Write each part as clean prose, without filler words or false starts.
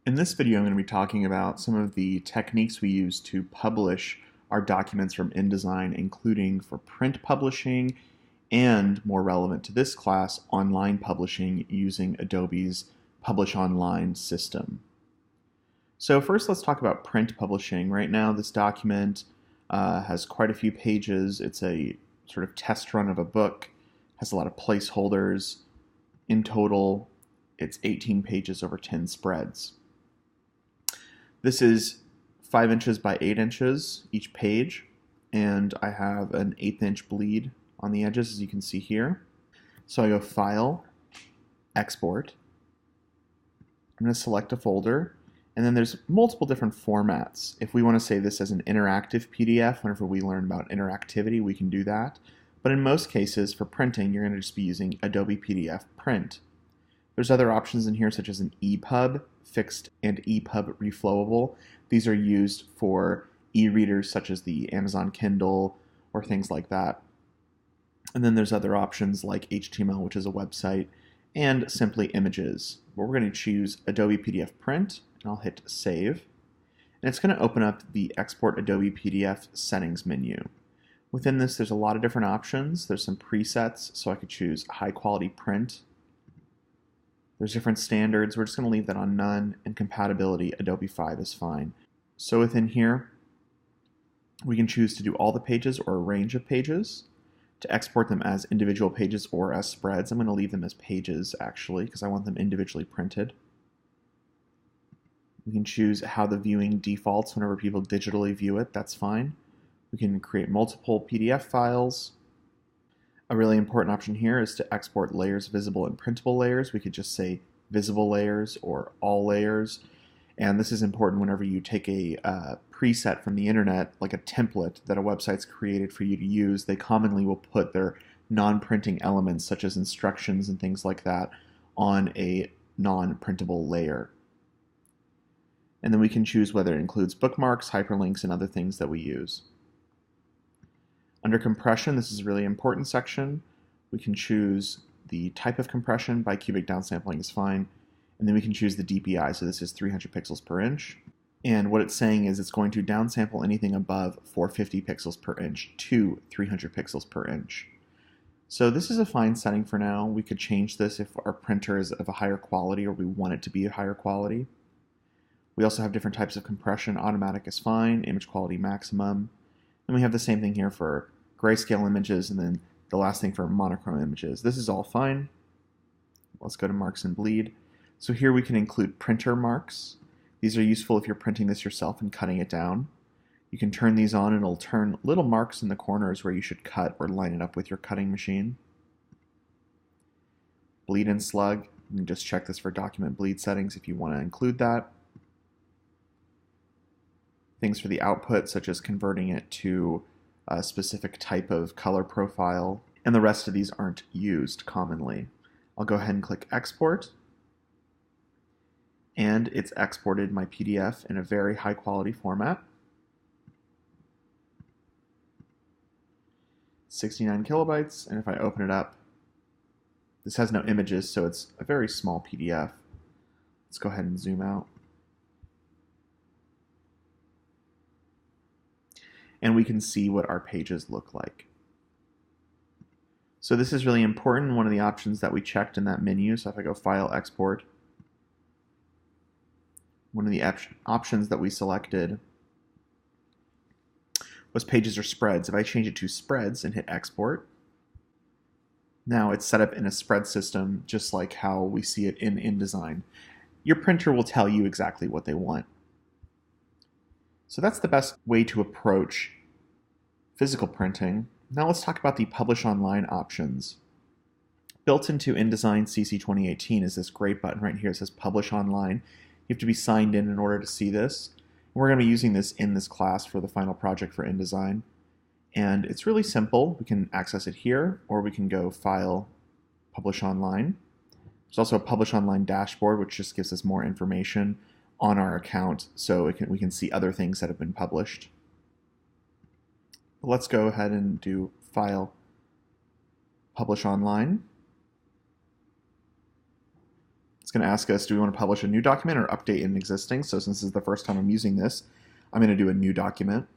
In this video, I'm going to be talking about some of the techniques we use to publish our documents from InDesign, including for print publishing and, more relevant to this class, online publishing using Adobe's Publish Online system. So first, let's talk about print publishing. Right now, this document has quite a few pages. It's a sort of test run of a book, has a lot of placeholders. In total, it's 18 pages over 10 spreads. This is 5 inches by 8 inches each page, and I have an 1/8 inch bleed on the edges, as you can see here. So I go File, Export. I'm going to select a folder, and then there's multiple different formats. If we want to save this as an interactive PDF, whenever we learn about interactivity, we can do that. But in most cases, for printing, you're going to just be using Adobe PDF Print. There's other options in here, such as an EPUB, fixed and EPUB reflowable. These are used for e-readers such as the Amazon Kindle or things like that. And then there's other options like HTML, which is a website, and simply images. But we're going to choose Adobe PDF Print, and I'll hit Save. And it's going to open up the Export Adobe PDF settings menu. Within this, there's a lot of different options. There's some presets, so I could choose high quality print. There's different standards. We're just going to leave that on none, and compatibility, Adobe 5 is fine. So within here, we can choose to do all the pages or a range of pages, to export them as individual pages or as spreads. I'm going to leave them as pages, actually, because I want them individually printed. We can choose how the viewing defaults whenever people digitally view it. That's fine. We can create multiple PDF files. A really important option here is to export layers, visible and printable layers. We could just say visible layers or all layers. And this is important whenever you take a preset from the internet, like a template that a website's created for you to use. They commonly will put their non-printing elements, such as instructions and things like that, on a non-printable layer. And then we can choose whether it includes bookmarks, hyperlinks, and other things that we use. Under compression, this is a really important section. We can choose the type of compression. Bicubic downsampling is fine. And then we can choose the DPI. So this is 300 pixels per inch. And what it's saying is it's going to downsample anything above 450 pixels per inch to 300 pixels per inch. So this is a fine setting for now. We could change this if our printer is of a higher quality or we want it to be a higher quality. We also have different types of compression. Automatic is fine, image quality maximum. And we have the same thing here for grayscale images, and then the last thing for monochrome images. This is all fine. Let's go to marks and bleed. So here we can include printer marks. These are useful if you're printing this yourself and cutting it down. You can turn these on and it'll turn little marks in the corners where you should cut or line it up with your cutting machine. Bleed and slug. You can just check this for document bleed settings if you want to include that. Things for the output, such as converting it to a specific type of color profile, and the rest of these aren't used commonly. I'll go ahead and click Export, and it's exported my PDF in a very high quality format. 69 kilobytes, and if I open it up, this has no images, so it's a very small PDF. Let's go ahead and zoom out. And we can see what our pages look like. So this is really important, one of the options that we checked in that menu. So if I go File, Export, one of the options that we selected was pages or spreads. If I change it to spreads and hit Export, now it's set up in a spread system, just like how we see it in InDesign. Your printer will tell you exactly what they want. So that's the best way to approach physical printing. Now let's talk about the Publish Online options. Built into InDesign CC 2018 is this great button right here. It says Publish Online. You have to be signed in order to see this. We're going to be using this in this class for the final project for InDesign. And it's really simple. We can access it here, or we can go File, Publish Online. There's also a Publish Online dashboard, which just gives us more information on our account, so we can see other things that have been published. Let's go ahead and do File, Publish Online. going to ask us, do we want to publish a new document or update an existing? So since this is the first time I'm using this, I'm going to do a new document.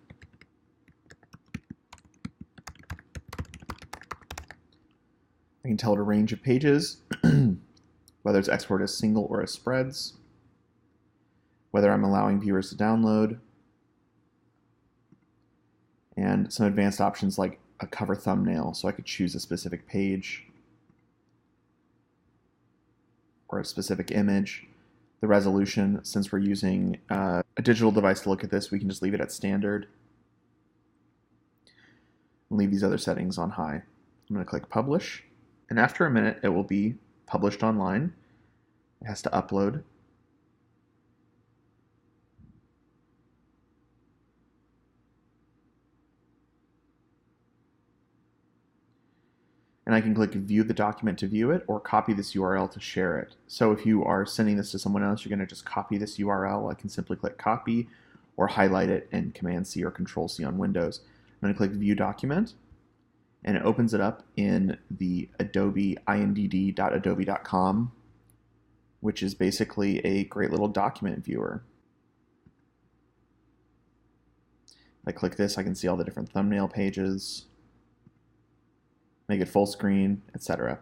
I can tell it a range of pages, whether it's exported as single or as spreads, whether I'm allowing viewers to download, and some advanced options like a cover thumbnail, so I could choose a specific page or a specific image. The resolution, since we're using a digital device to look at this, we can just leave it at standard and leave these other settings on high. I'm going to click publish, and after a minute it will be published online. It has to upload. And I can click view the document to view it, or copy this URL to share it. So if you are sending this to someone else, you're going to just copy this URL. I can simply click copy or highlight it in Command-C or Control-C on Windows. I'm going to click view document, and it opens it up in the Adobe indd.adobe.com, which is basically a great little document viewer. If I click this, I can see all the different thumbnail pages, make it full screen, etc.